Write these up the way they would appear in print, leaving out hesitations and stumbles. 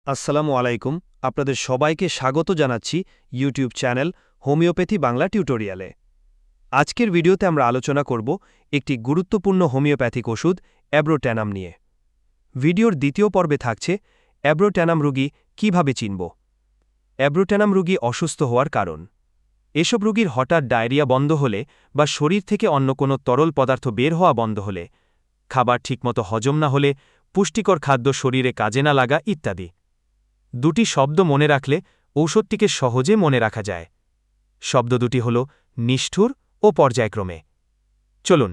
আসসালামু আলাইকুম। আপনাদের সবাইকে স্বাগত জানাচ্ছি ইউটিউব চ্যানেল হোমিওপ্যাথি বাংলা টিউটোরিয়ালে। আজকের ভিডিওতে আমরা আলোচনা করব একটি গুরুত্বপূর্ণ হোমিওপ্যাথিক ওষুধ অ্যাব্রোট্যানাম নিয়ে। ভিডিওর দ্বিতীয় পর্বে থাকছে অ্যাব্রোট্যানাম রোগী কিভাবে চিনব। অ্যাব্রোট্যানাম রোগী অসুস্থ হওয়ার কারণ। এসব রোগীর হঠাৎ ডায়রিয়া বন্ধ হলে বা শরীর থেকে অন্য কোনো তরল পদার্থ বের হওয়া বন্ধ হলে, খাবার ঠিকমতো হজম না হলে, পুষ্টিকর খাদ্য শরীরে কাজে না লাগা ইত্যাদি। দুটি শব্দ মনে রাখলে ঔষধটিকে সহজে মনে রাখা যায়। শব্দ দুটি হল নিষ্ঠুর ও পর্যায়ক্রমে। চলুন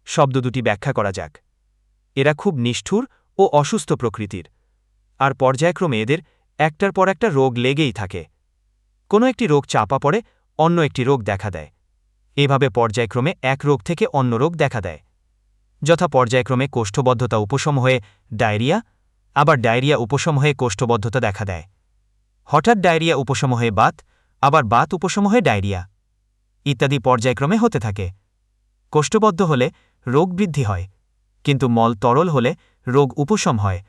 শব্দ দুটি ব্যাখ্যা করা যাক। এরা খুব নিষ্ঠুর ও অসুস্থ প্রকৃতির, আর পর্যায়ক্রমে এদের একটার পর একটা রোগ লেগেই থাকে। কোনো একটি রোগ চাপা পড়ে অন্য একটি রোগ দেখা দেয়। এভাবে পর্যায়ক্রমে এক রোগ থেকে অন্য রোগ দেখা দেয়। যথা পর্যায়ক্রমে কোষ্ঠবদ্ধতা উপশম হয়ে ডায়রিয়া, আবার ডায়রিয়া উপশম হয়ে কোষ্ঠবদ্ধতা দেখা দেয়। হঠাৎ ডায়রিয়া উপশম হয়ে বাত, আবার বাত উপশম হয়ে ডায়রিয়া ইত্যাদি পর্যায়ক্রমে হতে থাকে। কোষ্ঠবদ্ধ হলে রোগ বৃদ্ধি হয়, কিন্তু মল তরল হলে রোগ উপশম হয়।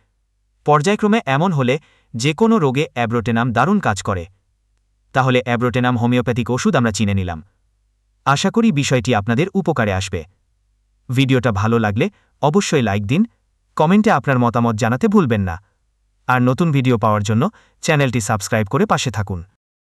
পর্যায়ক্রমে এমন হলে যে কোনো রোগে অ্যাব্রোটেনাম দারুণ কাজ করে। তাহলে অ্যাব্রোটেনাম হোমিওপ্যাথিক ওষুধ আমরা চিনে নিলাম। আশা করি বিষয়টি আপনাদের উপকারে আসবে। ভিডিওটা ভালো লাগলে অবশ্যই লাইক দিন, কমেন্টে আপনার মতামত জানাতে ভুলবেন না। আর নতুন ভিডিও পাওয়ার জন্য চ্যানেলটি সাবস্ক্রাইব করে পাশে থাকুন।